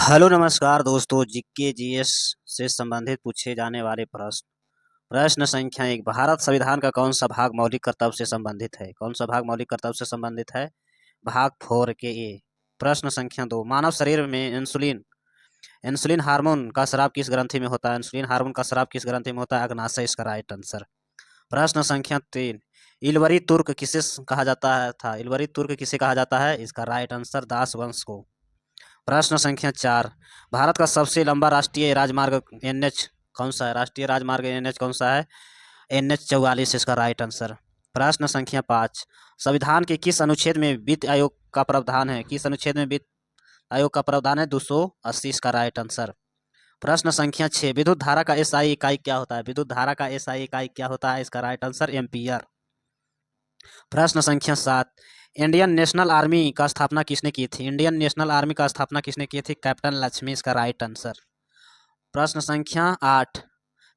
Hello नमस्कार दोस्तों, GK GS से संबंधित पूछे जाने वाले प्रश्न। प्रश्न संख्या 1, भारत संविधान का कौन सा भाग मौलिक कर्तव्य से संबंधित है? कौन सा भाग मौलिक कर्तव्य से संबंधित है? भाग 4 के ए। प्रश्न संख्या 2, मानव शरीर में इंसुलिन इंसुलिन हार्मोन का स्राव किस ग्रंथि में होता है? इंसुलिन हार्मोन का स्राव किस ग्रंथि में होता है? अग्नाशय इसका राइट आंसर। प्रश्न संख्या 3, इलवरी तुर्क किसे कहा जाता है था? इलवरी तुर्क किसे कहा जाता है? इसका राइट आंसर दास वंश को। प्रश्न संख्या 4, भारत का सबसे लंबा राष्ट्रीय राजमार्ग एनएच कौन सा है? राष्ट्रीय राजमार्ग एनएच कौन सा है? NH 44 इसका राइट आंसर। प्रश्न संख्या 5, संविधान के किस अनुच्छेद में वित्त आयोग का प्रावधान है? किस अनुच्छेद में वित्त आयोग का प्रावधान है? 280 इसका राइट आंसर। प्रश्न संख्या 6, विद्युत धारा का एसआई इकाई क्या होता है? विद्युत धारा का एसआई इकाई क्या होता है? इसका राइट आंसर एम्पियर। प्रश्न संख्या 7, इंडियन नेशनल आर्मी का स्थापना किसने की थी? इंडियन नेशनल आर्मी का स्थापना किसने की थी? कैप्टन लक्ष्मी इसका राइट आंसर। प्रश्न संख्या 8,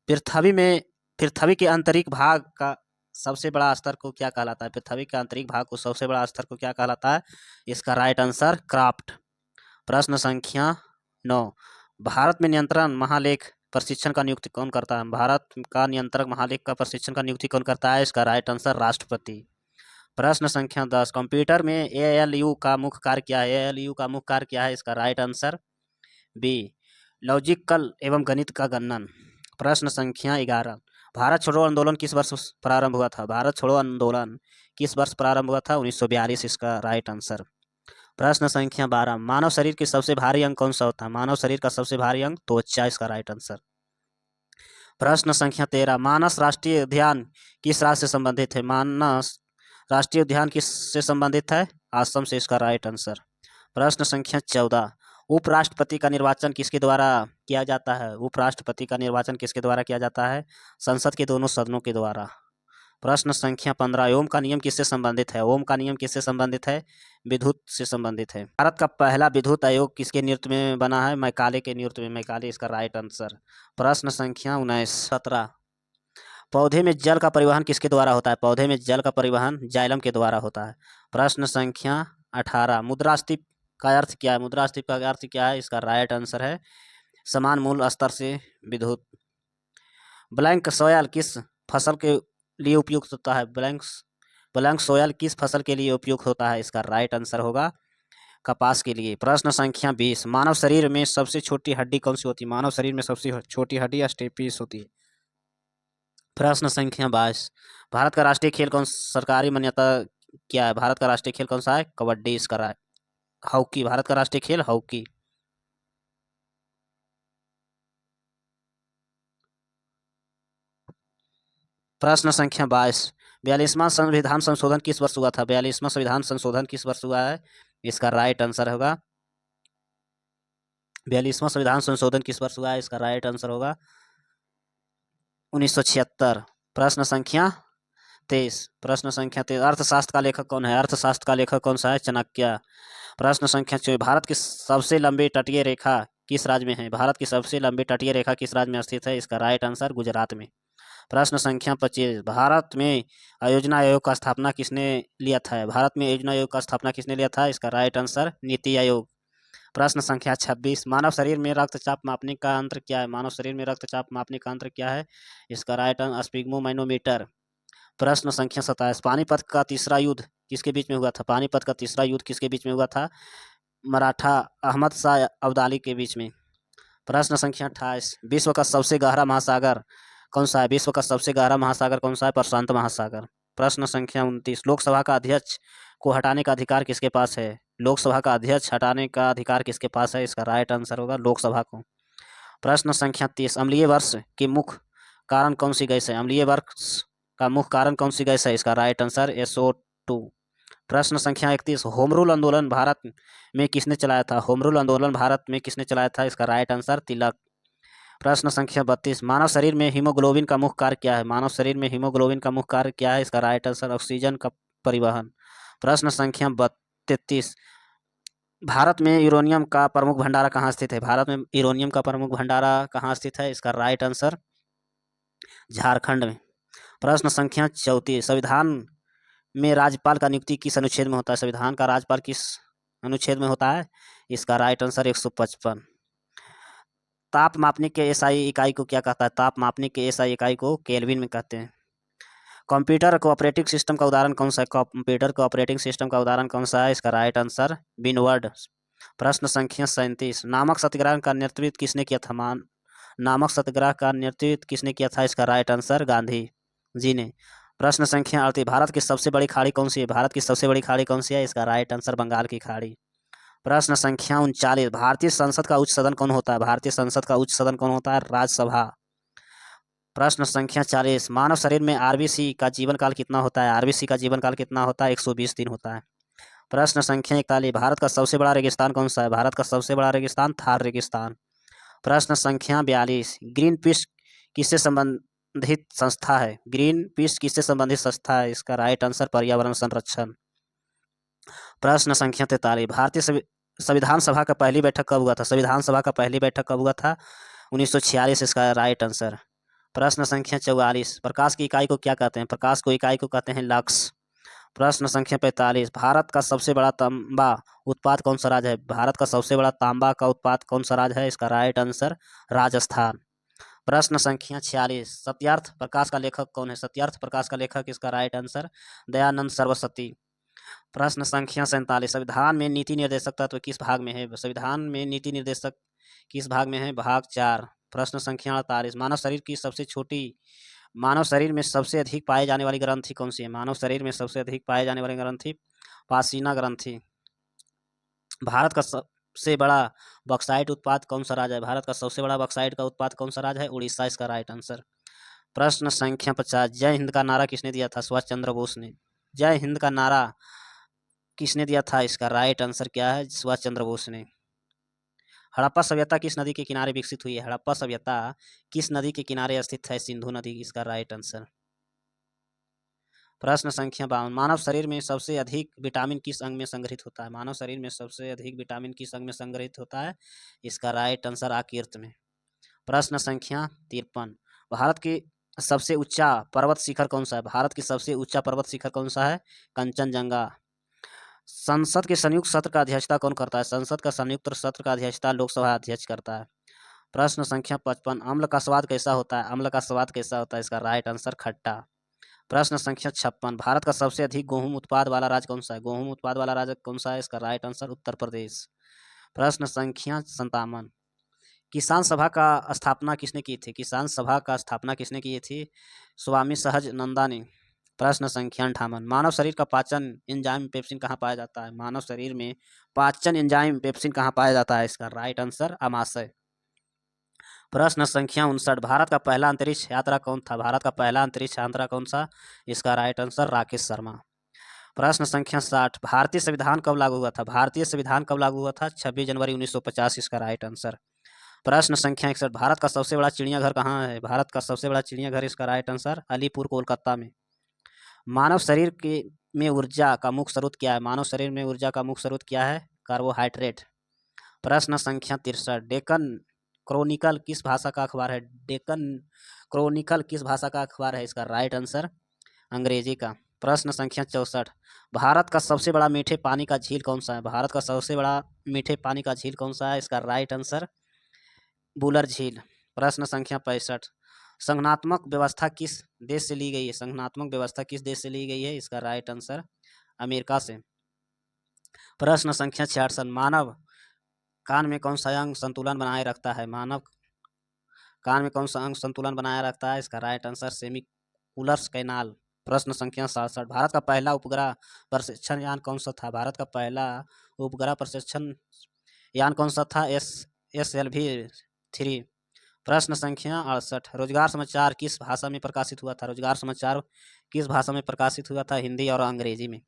पृथ्वी के आंतरिक भाग का सबसे बड़ा स्तर को क्या कहलाता है? पृथ्वी के आंतरिक भाग को सबसे बड़ा स्तर को क्या कहलाता है? इसका राइट आंसर क्राफ्ट। प्रश्न संख्या 9, भारत में नियंत्रण महालेख प्रशिक्षण का नियुक्ति कौन करता है? भारत का नियंत्रक महालेख का प्रशिक्षण का नियुक्ति कौन करता है? इसका राइट आंसर राष्ट्रपति। प्रश्न संख्या 10, कंप्यूटर में ALU का मुख्य कार्य क्या है? ALU का मुख्य कार्य क्या है? इसका राइट आंसर बी, लॉजिकल एवं गणित का गणन। प्रश्न संख्या 11, भारत छोड़ो आंदोलन किस वर्ष प्रारंभ हुआ था? भारत छोड़ो आंदोलन किस वर्ष प्रारंभ हुआ था? 1942 इसका राइट आंसर। प्रश्न संख्या 12, मानव शरीर के सबसे भारी अंग कौन सा होता है? मानव शरीर का सबसे भारी अंग त्वचा इसका राइट आंसर। प्रश्न संख्या 13, मानस राष्ट्रीय उद्यान किस राज्य से संबंधित है? मानस राष्ट्रीय उद्यान किससे संबंधित है? असम से इसका राइट आंसर। प्रश्न संख्या 14, उपराष्ट्रपति का निर्वाचन किसके द्वारा किया जाता है? उपराष्ट्रपति का निर्वाचन किसके द्वारा किया जाता है? संसद के दोनों सदनों के द्वारा। प्रश्न संख्या 15, ओम का नियम किससे संबंधित है? ओम का नियम किससे संबंधित है? विद्युत से संबंधित है। भारत का पहला विद्युत आयोग किसके नेतृत्व में बना है? मैकाले के नेतृत्व में। मैकाले इसका राइट आंसर। प्रश्न संख्या 19, 17, पौधे में जल का परिवहन किसके द्वारा होता है? पौधे में जल का परिवहन जाइलम के द्वारा होता है। प्रश्न संख्या 18, मुद्रास्फीति का अर्थ क्या है? मुद्रास्फीति का अर्थ क्या है? इसका राइट आंसर है समान मूल स्तर से विद्युत। ब्लैंक सोयल किस फसल के लिए उपयुक्त होता है? ब्लैंक सोयल किस फसल के लिए उपयुक्त होता है? इसका राइट आंसर होगा कपास के लिए। प्रश्न संख्या 20, मानव शरीर में सबसे छोटी हड्डी कौन सी होती है? मानव शरीर में सबसे छोटी हड्डी स्टेपीस होती है। प्रश्न संख्या 22, भारत का राष्ट्रीय खेल कौन सरकारी मान्यता क्या है? भारत का राष्ट्रीय खेल कौन सा है? कबड्डी इसका राइट। हॉकी, भारत का राष्ट्रीय खेल हॉकी। प्रश्न संख्या 22, 42वां संविधान संशोधन किस वर्ष हुआ था? 42वां संविधान संशोधन किस वर्ष हुआ है? इसका राइट आंसर होगा 42वां संविधान संशोधन किस वर्ष हुआ है? इसका राइट आंसर होगा 1976। प्रश्न संख्या 23, प्रश्न संख्या 23, अर्थशास्त्र का लेखक कौन है? अर्थशास्त्र का लेखक कौन सा है? चाणक्य। प्रश्न संख्या 24, भारत की सबसे लंबी तटीय रेखा किस राज्य में है? भारत की सबसे लंबी तटीय रेखा किस राज्य में स्थित है? इसका राइट आंसर गुजरात में। प्रश्न संख्या 25, भारत में योजना आयोग का स्थापना किसने लिया था? भारत में योजना आयोग का स्थापना किसने लिया था? इसका राइट आंसर नीति आयोग। प्रश्न संख्या 26, मानव शरीर में रक्तचाप मापने का यंत्र क्या है? मानव शरीर में रक्तचाप मापने का यंत्र क्या है? इसका राइट आंसर स्पिग्मोमैनोमीटर। प्रश्न संख्या 27, पानीपत का तीसरा युद्ध किसके बीच में हुआ था? पानीपत का तीसरा युद्ध किसके बीच में हुआ था? मराठा अहमद शाह अब्दाली के बीच में। प्रश्न संख्या 28, विश्व का सबसे गहरा महासागर कौन सा है? विश्व का सबसे गहरा महासागर कौन सा है? प्रशांत महासागर। प्रश्न संख्या 29, लोकसभा का अध्यक्ष को हटाने का अधिकार किसके पास है? लोकसभा का अध्यक्ष हटाने का अधिकार किसके पास है? इसका राइट आंसर होगा लोकसभा को। प्रश्न संख्या 30, अम्लीय वर्ष के मुख्य कारण कौन सी गैस है? अम्लीय वर्ष का मुख्य कारण कौन सी गैस है? इसका राइट आंसर SO2। प्रश्न संख्या 31, होम रूल आंदोलन भारत में किसने चलाया था? होम रूल आंदोलन भारत में किसने चलाया था? इसका राइट आंसर तिलक। प्रश्न संख्या 32, मानव शरीर में हीमोग्लोबिन का मुख्य कार्य क्या है? मानव शरीर में हीमोग्लोबिन का मुख्य कार्य क्या है? इसका राइट आंसर ऑक्सीजन का परिवहन। प्रश्न संख्या 33, भारत में यूरेनियम का प्रमुख भंडारा कहाँ स्थित है? भारत में यूरेनियम का प्रमुख भंडारा कहाँ स्थित है? इसका राइट आंसर झारखंड में। प्रश्न संख्या 34, संविधान में राज्यपाल का नियुक्ति किस अनुच्छेद में होता है? संविधान का राज्यपाल किस अनुच्छेद में होता है? इसका राइट आंसर 155। ताप मापने के एसआई इकाई को क्या कहता है? ताप मापने के एसआई इकाई को केल्विन में कहते हैं। कंप्यूटर को ऑपरेटिंग सिस्टम का उदाहरण कौन सा है? कंप्यूटर को ऑपरेटिंग सिस्टम का उदाहरण कौन सा है? इसका राइट आंसर विनवर्ड। प्रश्न संख्या 37, नामक सत्याग्रह का नेतृत्व किसने किया था? नामक सत्याग्रह का नेतृत्व किसने किया था? इसका राइट आंसर गांधी जी ने। प्रश्न संख्या 38, भारत की सबसे बड़ी खाड़ी कौन सी है? भारत की सबसे बड़ी खाड़ी कौन सी है? इसका राइट आंसर बंगाल की खाड़ी। प्रश्न संख्या 39, भारतीय संसद का उच्च सदन कौन होता है? भारतीय संसद का उच्च सदन कौन होता है? राज्यसभा। प्रश्न संख्या 40, मानव शरीर में आरबीसी का जीवन काल कितना होता है? आरबीसी का जीवन काल कितना होता है? 120 दिन होता है। प्रश्न संख्या 41, भारत का सबसे बड़ा रेगिस्तान कौन सा है? भारत का सबसे बड़ा रेगिस्तान थार रेगिस्तान। प्रश्न संख्या 42, ग्रीन पीस किससे संबंधित संस्था है? ग्रीन पीस किससे संबंधित संस्था है? इसका राइट आंसर पर्यावरण संरक्षण। प्रश्न संख्या 43, भारतीय संविधान सभा का पहली बैठक कब हुआ था? संविधान सभा का पहली बैठक कब हुआ था? 1946, इसका राइट आंसर। प्रश्न संख्या 44, प्रकाश की इकाई को क्या कहते हैं? प्रकाश को इकाई को कहते हैं लक्स। प्रश्न संख्या 45, भारत का सबसे बड़ा तांबा उत्पाद कौन सा राज्य है? भारत का सबसे बड़ा तांबा का उत्पाद कौन सा राज्य है? इसका राइट आंसर राजस्थान। प्रश्न संख्या 46, सत्यार्थ प्रकाश का लेखक कौन है? सत्यार्थ प्रकाश का लेखक, इसका राइट आंसर दयानंद सरस्वती। प्रश्न संख्या 47, संविधान में नीति निर्देशक तत्व किस भाग में है? संविधान में नीति निर्देशक किस भाग में है? भाग 4। प्रश्न संख्या 48, मानव शरीर में सबसे अधिक पाए जाने वाली ग्रंथि कौन सी है? मानव शरीर में सबसे अधिक पाए जाने वाली ग्रंथि पासीना ग्रंथि। भारत का सबसे बड़ा बॉक्साइट उत्पाद कौन सा राज्य है? भारत का सबसे बड़ा बॉक्साइट का उत्पाद कौन सा राज्य है? उड़ीसा, इसका राइट आंसर। प्रश्न संख्या 50, जय हिंद का नारा किसने दिया था? सुभाष चंद्र बोस ने। जय हिंद का नारा किसने दिया था? इसका राइट आंसर क्या है? सुभाष चंद्र बोस ने। हड़प्पा सभ्यता किस नदी के किनारे विकसित हुई है? हड़प्पा सभ्यता किस नदी के किनारे स्थित है? सिंधु नदी, इसका राइट आंसर। प्रश्न संख्या 52, मानव शरीर में सबसे अधिक विटामिन किस अंग में संग्रहित होता है? मानव शरीर में सबसे अधिक विटामिन किस अंग में संग्रहित होता है? इसका राइट आंसर आकृति में। प्रश्न संख्या 53, भारत की सबसे ऊंचा पर्वत शिखर कौन सा है? भारत की सबसे ऊंचा पर्वत शिखर कौन सा है? कंचनजंगा। संसद के संयुक्त सत्र का अध्यक्षता कौन करता है? संसद का संयुक्त सत्र का अध्यक्षता लोकसभा अध्यक्ष करता है। प्रश्न संख्या 55, अम्ल का स्वाद कैसा होता है? अम्ल का स्वाद कैसा होता है? इसका राइट आंसर खट्टा। प्रश्न संख्या 56, भारत का सबसे अधिक गेहूं उत्पाद वाला राज्य कौन सा है? गेहूं उत्पाद वाला राज्य कौन सा है? इसका राइट आंसर उत्तर प्रदेश। प्रश्न संख्या 57, किसान सभा का स्थापना किसने की थी? किसान सभा का स्थापना किसने की थी? स्वामी सहज नंदा ने। प्रश्न संख्या 58, मानव शरीर का पाचन एंजाइम पेप्सिन कहाँ पाया जाता है? मानव शरीर में पाचन एंजाइम पेप्सिन कहाँ पाया जाता है? इसका राइट आंसर अमाशय। प्रश्न संख्या 59, भारत का पहला अंतरिक्ष यात्रा कौन था? भारत का पहला अंतरिक्ष यात्रा कौन सा? इसका राइट आंसर राकेश शर्मा। प्रश्न संख्या 60, भारतीय संविधान कब लागू हुआ था? भारतीय संविधान कब लागू हुआ था? 26 जनवरी 1950, इसका राइट आंसर। प्रश्न संख्या 61, भारत का सबसे बड़ा चिड़ियाघर कहाँ है? भारत का सबसे बड़ा चिड़ियाघर, इसका राइट आंसर अलीपुर, कोलकाता में। मानव शरीर के में ऊर्जा का मुख्य स्रोत क्या है? मानव शरीर में ऊर्जा का मुख्य स्रोत क्या है? कार्बोहाइड्रेट। प्रश्न संख्या 63, डेक्कन क्रॉनिकल किस भाषा का अखबार है? डेक्कन क्रॉनिकल किस भाषा का अखबार है? इसका राइट आंसर अंग्रेजी का। प्रश्न संख्या 64, भारत का सबसे बड़ा मीठे पानी का झील कौन सा है? भारत का सबसे बड़ा मीठे पानी का झील कौन सा है? इसका राइट आंसर बुलर झील। प्रश्न संख्या 65, संगठनात्मक व्यवस्था किस देश से ली गई है? संगठनात्मक व्यवस्था किस देश से ली गई है? इसका राइट आंसर अमेरिका से। प्रश्न संख्या 66, मानव कान में कौन सा अंग संतुलन बनाए रखता है? मानव कान में कौन सा अंग संतुलन बनाए रखता है? इसका राइट आंसर सेमिकुलर कैनाल। प्रश्न संख्या 67, भारत का पहला उपग्रह प्रशिक्षण यान कौन सा था? भारत का पहला उपग्रह प्रशिक्षण यान कौन सा था? SLV-3। प्रश्न संख्या 68, रोजगार समाचार किस भाषा में प्रकाशित हुआ था? रोजगार समाचार किस भाषा में प्रकाशित हुआ था? हिंदी और अंग्रेजी में।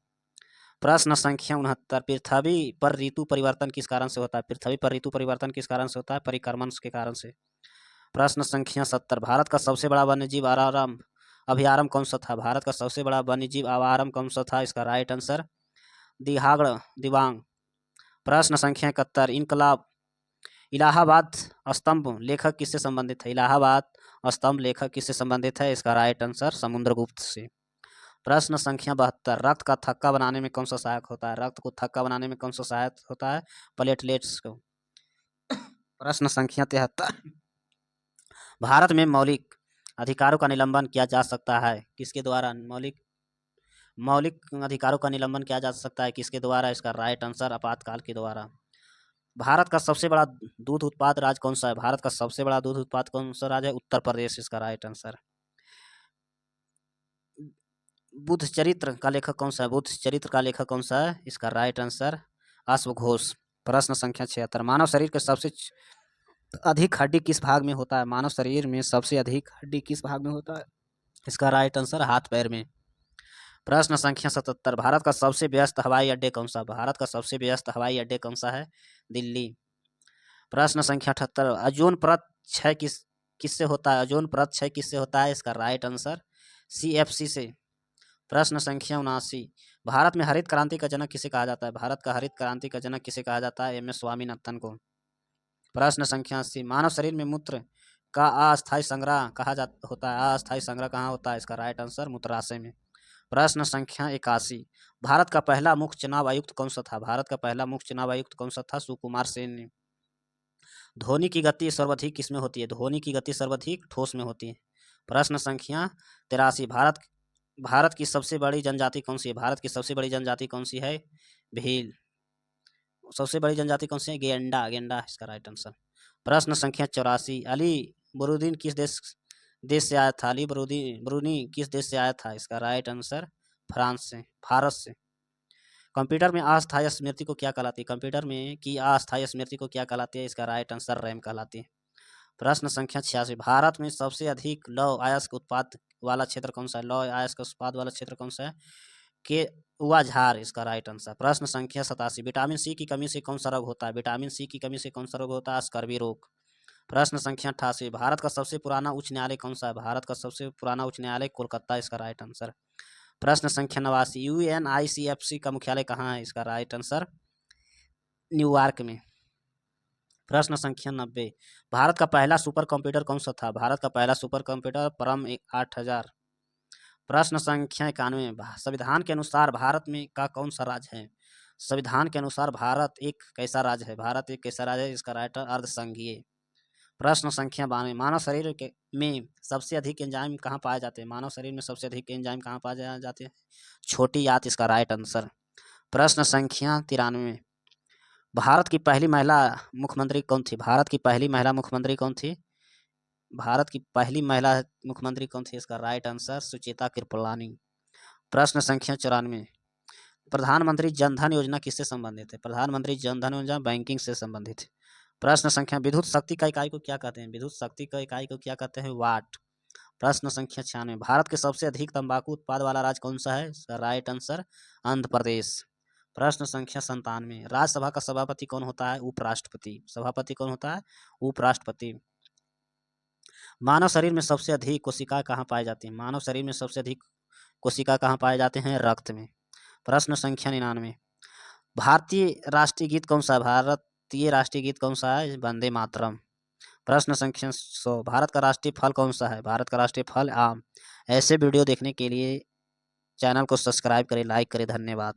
प्रश्न संख्या 69, पृथ्वी पर ऋतु परिवर्तन किस कारण से होता है? पृथ्वी पर ऋतु परिवर्तन किस कारण से होता है? परिक्रमण के कारण से। प्रश्न संख्या 70, भारत का सबसे बड़ा वन्यजीव अभयारण्य कौन सा था? भारत का सबसे बड़ा वन्यजीव अभयारण्य कौन सा था? इसका राइट आंसर दिहाड़ दिबांग। प्रश्न संख्या 71, इलाहाबाद स्तंभ लेखक किससे संबंधित है? इलाहाबाद स्तंभ लेखक किससे संबंधित है? इसका राइट आंसर समुद्रगुप्त से। प्रश्न संख्या 72, रक्त का थक्का बनाने में कौन सा सहायक होता है? रक्त को थक्का बनाने में कौन सा सहायक होता है? प्लेटलेट्स को। प्रश्न संख्या 73, भारत में मौलिक अधिकारों का निलंबन किया जा सकता है किसके द्वारा? मौलिक अधिकारों का निलंबन किया जा सकता है किसके द्वारा? इसका राइट आंसर आपातकाल के द्वारा। भारत का सबसे बड़ा दूध उत्पाद राज्य कौन सा है? भारत का सबसे बड़ा दूध उत्पाद कौन सा राज्य है? उत्तर प्रदेश इसका राइट आंसर। बुद्ध चरित्र का लेखक कौन सा है? बुद्ध चरित्र का लेखक कौन सा है? इसका राइट आंसर अश्वघोष। प्रश्न संख्या 76, मानव शरीर के सबसे अधिक हड्डी किस भाग में होता है? मानव शरीर में सबसे अधिक हड्डी किस भाग में होता है? इसका राइट आंसर हाथ पैर में। प्रश्न संख्या 77, भारत का सबसे व्यस्त हवाई अड्डे कौन सा? भारत का सबसे व्यस्त हवाई अड्डे कौन सा है? दिल्ली। प्रश्न संख्या 78, ओजोन परत क्षय किससे होता है? ओजोन परत क्षय किससे होता है? इसका राइट आंसर CFC से। प्रश्न संख्या 79, भारत में हरित क्रांति का जनक किसे कहा जाता है? भारत का हरित क्रांति का जनक किसे कहा जाता है? MS स्वामीनाथन को। प्रश्न संख्या 80, मानव शरीर में मूत्र का अस्थायी संग्रह होता है? अस्थायी संग्रह कहाँ होता है? इसका राइट आंसर मूत्राशय में। प्रश्न संख्या 81, भारत का पहला मुख्य चुनाव आयुक्त कौन सा था? भारत का पहला मुख्य चुनाव आयुक्त कौन सा था? सुकुमार सेन ने। ध्वनि की गति सर्वाधिक किसमें होती है? ध्वनि की गति सर्वाधिक ठोस में होती है। प्रश्न संख्या 83, भारत की सबसे बड़ी जनजाति कौन सी है? भारत की सबसे बड़ी जनजाति कौन सी है? भील। सबसे बड़ी जनजाति कौन सी है? गेंडा इसका राइट आंसर। प्रश्न संख्या 84, अली बरूदीन किस देश से आया था? अली बरूनी किस देश से आया था? इसका राइट आंसर भारत से। कंप्यूटर में अस्थायी स्मृति को क्या कहलाती है? कंप्यूटर में की अस्थायी स्मृति को क्या कहलाती है? इसका राइट आंसर रैम कहलाती है। प्रश्न संख्या 86, भारत में सबसे अधिक लौह अयस्क उत्पाद वाला क्षेत्र कौन सा है? लौह अयस्क उत्पाद वाला क्षेत्र कौन सा है? केउआ-झार इसका राइट आंसर। प्रश्न संख्या 87, विटामिन सी की कमी से कौन सा रोग होता है? विटामिन सी की कमी से कौन सा रोग होता है? स्कर्वी रोग। प्रश्न संख्या 88, भारत का सबसे पुराना उच्च न्यायालय कौन सा है? भारत का सबसे पुराना उच्च न्यायालय कोलकाता इसका राइट आंसर। प्रश्न संख्या 89, UNICFC का मुख्यालय कहाँ है? इसका राइट आंसर न्यूयॉर्क में। प्रश्न संख्या 90, भारत का पहला सुपर कंप्यूटर कौन सा था? भारत का पहला सुपर कंप्यूटर परम 8000। प्रश्न संख्या 91, संविधान के अनुसार भारत में का कौन सा राज्य है? संविधान के अनुसार भारत एक कैसा राज्य है? भारत एक कैसा राज्य है? इसका राइट अर्धसंघीय। प्रश्न संख्या 92, मानव शरीर में सबसे अधिक एंजाइम कहाँ पाए जाते हैं? मानव शरीर में सबसे अधिक एंजाइम कहाँ पाए जाते हैं? छोटी आंत इसका राइट आंसर। प्रश्न संख्या 93, भारत की पहली महिला मुख्यमंत्री कौन थी? भारत की पहली महिला मुख्यमंत्री कौन थी? भारत की पहली महिला मुख्यमंत्री कौन थी? इसका राइट आंसर सुचेता कृपलानी। प्रश्न संख्या 94, प्रधानमंत्री जनधन योजना किससे संबंधित है? प्रधानमंत्री जनधन योजना बैंकिंग से संबंधित है। प्रश्न संख्या, विद्युत शक्ति का इकाई को क्या कहते हैं? विद्युत शक्ति का इकाई को क्या कहते हैं? वाट। प्रश्न संख्या 96, भारत के सबसे अधिक तंबाकू उत्पाद वाला राज्य कौन सा है? इसका राइट आंसर आंध्र प्रदेश। प्रश्न संख्या 97, राज्यसभा का सभापति कौन होता है? उपराष्ट्रपति। सभापति कौन होता है? उपराष्ट्रपति। मानव शरीर में सबसे अधिक कोशिका कहाँ पाई जाती है? मानव शरीर में सबसे अधिक कोशिका कहाँ पाए जाते हैं? रक्त में। प्रश्न संख्या 99, भारतीय राष्ट्रीय गीत कौन सा है? भारतीय राष्ट्रीय गीत कौन सा है? वंदे मातरम। प्रश्न संख्या 100, भारत का राष्ट्रीय फल कौन सा है? भारत का राष्ट्रीय फल आम। ऐसे वीडियो देखने के लिए चैनल को सब्सक्राइब करें, लाइक करें। धन्यवाद।